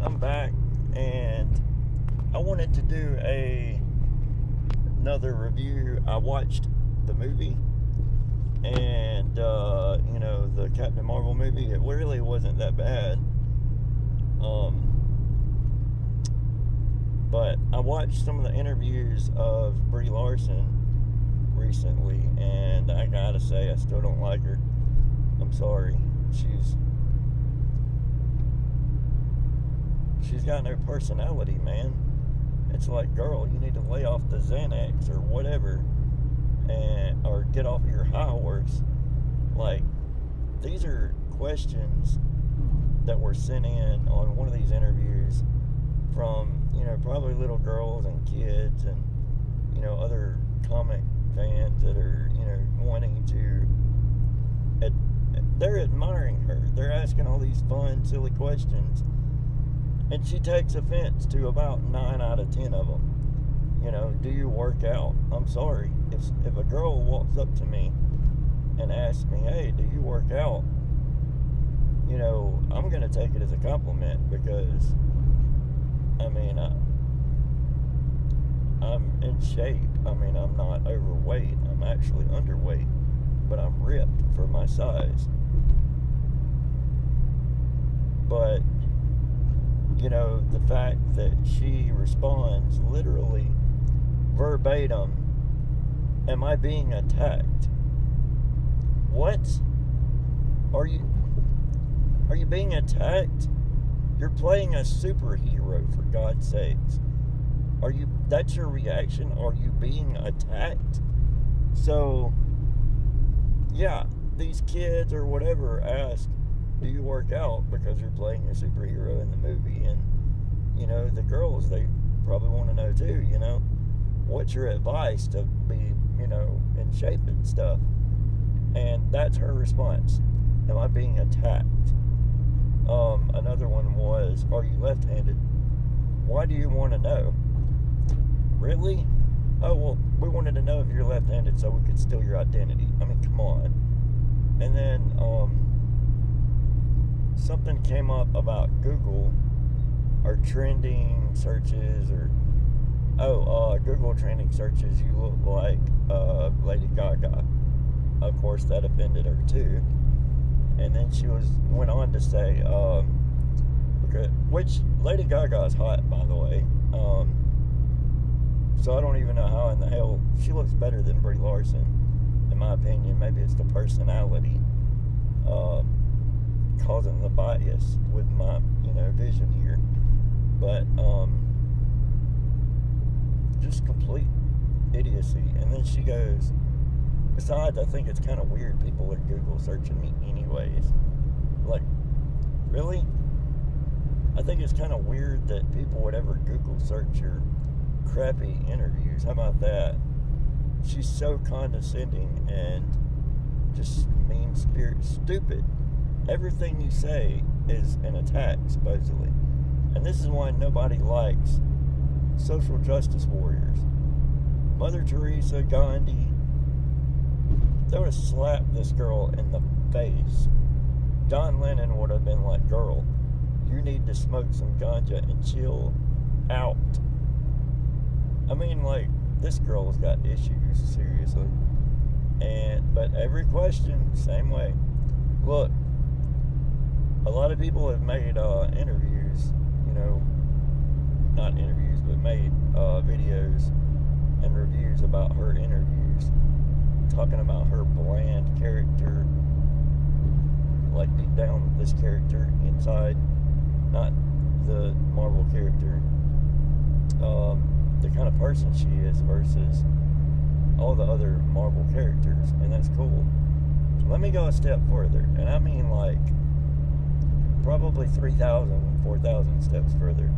I'm back, and I wanted to do another review. I watched the movie, and the Captain Marvel movie. It really wasn't that bad. But I watched some of the interviews of Brie Larson recently, and I gotta say, I still don't like her. I'm sorry. She's got no personality, man. It's like, girl, you need to lay off the Xanax or whatever, or get off your high horse. Like, these are questions that were sent in on one of these interviews from, probably little girls and kids and, other comic fans that are, wanting to, they're admiring her. They're asking all these fun, silly questions. And she takes offense to about 9 out of 10 of them. Do you work out? I'm sorry. If a girl walks up to me and asks me, hey, do you work out? I'm going to take it as a compliment because, I'm in shape. I'm not overweight. I'm actually underweight. But I'm ripped for my size. But the fact that she responds literally verbatim, am I being attacked? What? Are you being attacked? You're playing a superhero, for God's sakes. That's your reaction? Are you being attacked? So, yeah, these kids or whatever ask, do you work out, because you're playing a superhero in the movie? And the girls, they probably want to know too, what's your advice to be in shape and stuff? And that's her response. Am I being attacked? Another one was, are you left-handed? Why do you want to know? Really? Oh, well, we wanted to know if you're left-handed so we could steal your identity. Come on. And then something came up about Google or trending searches Google trending searches, you look like Lady Gaga. Of course, that offended her too. And then she went on to say, which Lady Gaga is hot, by the way. So I don't even know how in the hell she looks better than Brie Larson, in my opinion. Maybe it's the personality causing the bias with my vision here. But just complete idiocy. And then she goes, besides, I think it's kind of weird people are Google searching me anyways. Like, really? I think it's kind of weird that people would ever Google search your crappy interviews. How about that? She's so condescending and just mean-spirited, stupid. Everything you say is an attack, supposedly. And this is why nobody likes social justice warriors. Mother Teresa, Gandhi, they would have slapped this girl in the face. John Lennon would have been like, girl, you need to smoke some ganja and chill out. This girl's got issues, seriously. But every question, same way. Look, a lot of people have made interviews, not interviews, but made videos and reviews about her interviews, talking about her bland character, like deep down this character inside, not the Marvel character, the kind of person she is versus all the other Marvel characters, and that's cool. Let me go a step further, and I mean probably 3,000, 4,000 steps further,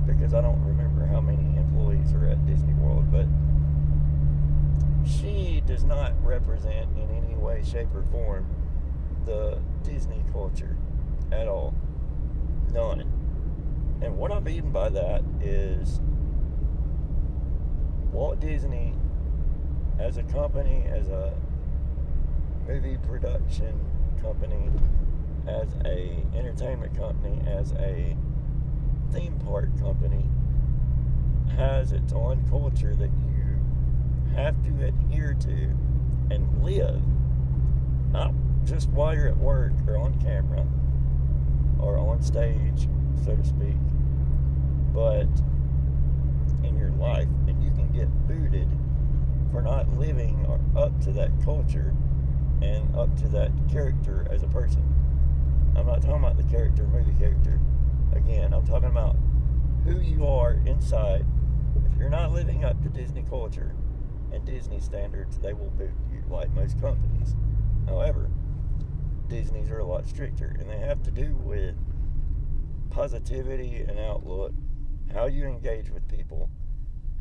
because I don't remember how many employees are at Disney World, but she does not represent in any way, shape, or form the Disney culture at all. None. And what I mean by that is Walt Disney as a company, as a movie production company, as a entertainment company, as a theme park company has its own culture that you have to adhere to and live, not just while you're at work or on camera or on stage, so to speak, but in your life. And you can get booted for not living or up to that culture and up to that character as a person. I'm not talking about the character, movie character. Again, I'm talking about who you are inside. If you're not living up to Disney culture and Disney standards, they will boot you, like most companies. However, Disney's are a lot stricter, and they have to do with positivity and outlook, how you engage with people,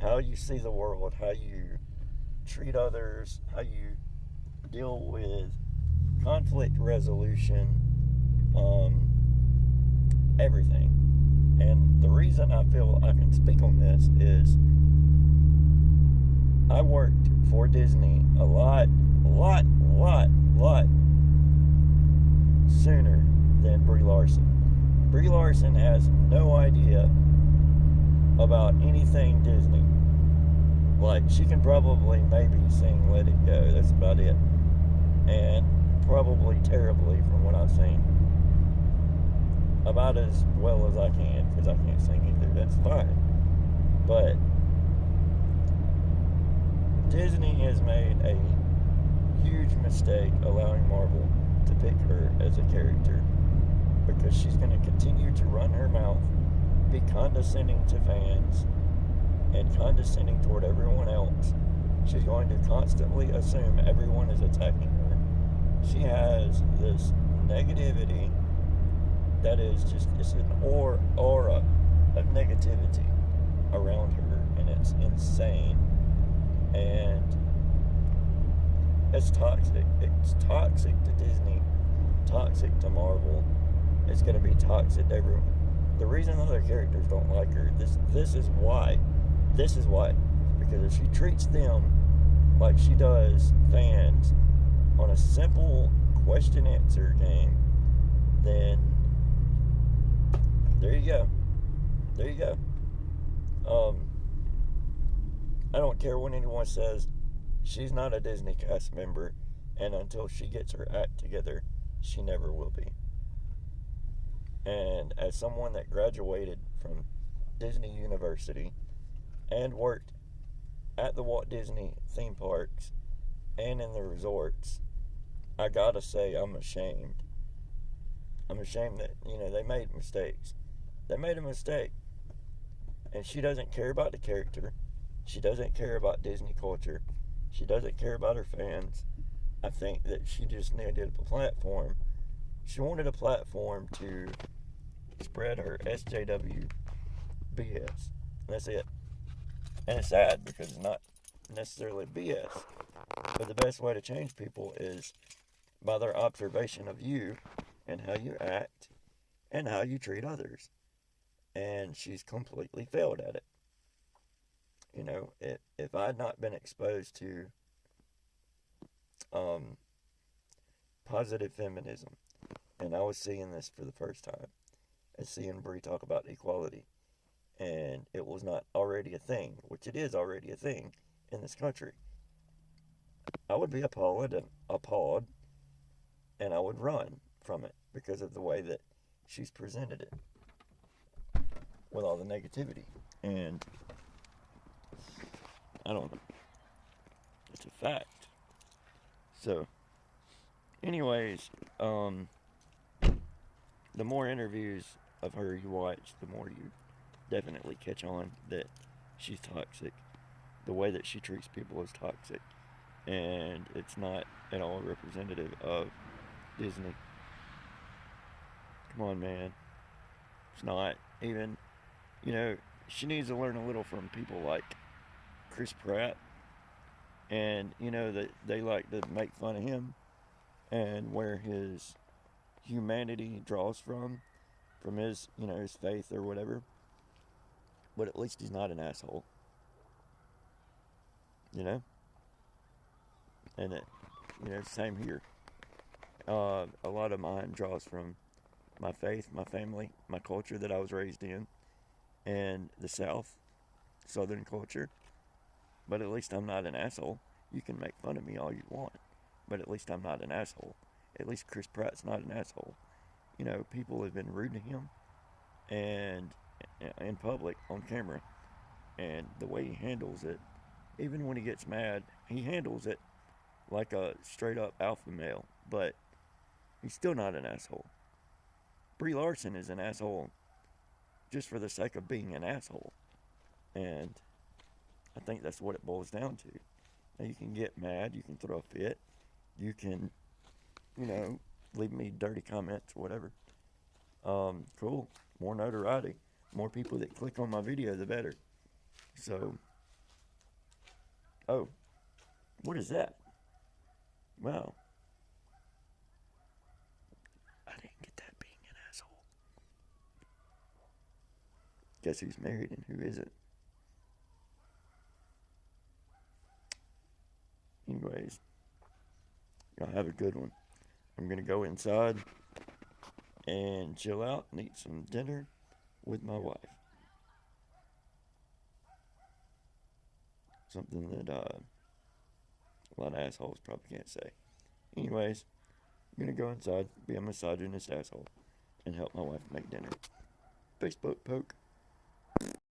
how you see the world, how you treat others, how you deal with conflict resolution, everything. And the reason I feel I can speak on this is I worked for Disney a lot sooner than Brie Larson. Brie Larson has no idea about anything Disney. Like, she can probably maybe sing Let It Go. That's about it. And probably terribly from what I've seen. About as well as I can, because I can't sing either. That's fine. But Disney has made a huge mistake allowing Marvel to pick her as a character, because she's going to continue to run her mouth, be condescending to fans, and condescending toward everyone else. She's going to constantly assume everyone is attacking her. She has this negativity that is just, it's an aura of negativity around her, and it's insane. And it's toxic. It's toxic to Disney, toxic to Marvel. It's going to be toxic to everyone. The reason other characters don't like her, this is why. This is why. Because if she treats them like she does fans on a simple question-answer game, then there you go. There you go. I don't care what anyone says. She's not a Disney cast member, and until she gets her act together, she never will be. And as someone that graduated from Disney University and worked at the Walt Disney theme parks and in the resorts, I gotta say I'm ashamed. I'm ashamed that, they made mistakes. They made a mistake. And she doesn't care about the character. She doesn't care about Disney culture. She doesn't care about her fans. I think that she just needed a platform. She wanted a platform to spread her SJW BS. That's it. And it's sad because it's not necessarily BS. But the best way to change people is by their observation of you and how you act and how you treat others. And she's completely failed at it. If I had not been exposed to positive feminism, and I was seeing this for the first time, and seeing Brie talk about equality, and it was not already a thing, which it is already a thing in this country, I would be appalled, and I would run from it because of the way that she's presented it with all the negativity. And I don't know. It's a fact. So, anyways, the more interviews of her you watch, the more you definitely catch on that she's toxic. The way that she treats people is toxic. And it's not at all representative of Disney. Come on, man. It's not. Even, she needs to learn a little from people like Chris Pratt. And, that they like to make fun of him and where his humanity draws from his, his faith or whatever. But at least he's not an asshole. And it, same here. A lot of mine draws from my faith, my family, my culture that I was raised in, and the South, Southern culture. But at least I'm not an asshole. You can make fun of me all you want, but at least I'm not an asshole. At least Chris Pratt's not an asshole. You know, people have been rude to him, and in public on camera, and the way he handles it, even when he gets mad, he handles it like a straight up alpha male, but he's still not an asshole. Brie Larson is an asshole just for the sake of being an asshole. And I think that's what it boils down to. Now, you can get mad, you can throw a fit, you can, you know, leave me dirty comments or whatever. Cool. More notoriety. More people that click on my video, the better. So, oh, what is that? Wow. I didn't get that being an asshole. Guess who's married and who isn't? Anyways, y'all have a good one. I'm gonna go inside and chill out and eat some dinner with my wife. Something that a lot of assholes probably can't say. Anyways, I'm gonna go inside, be a misogynist asshole, and help my wife make dinner. Facebook poke.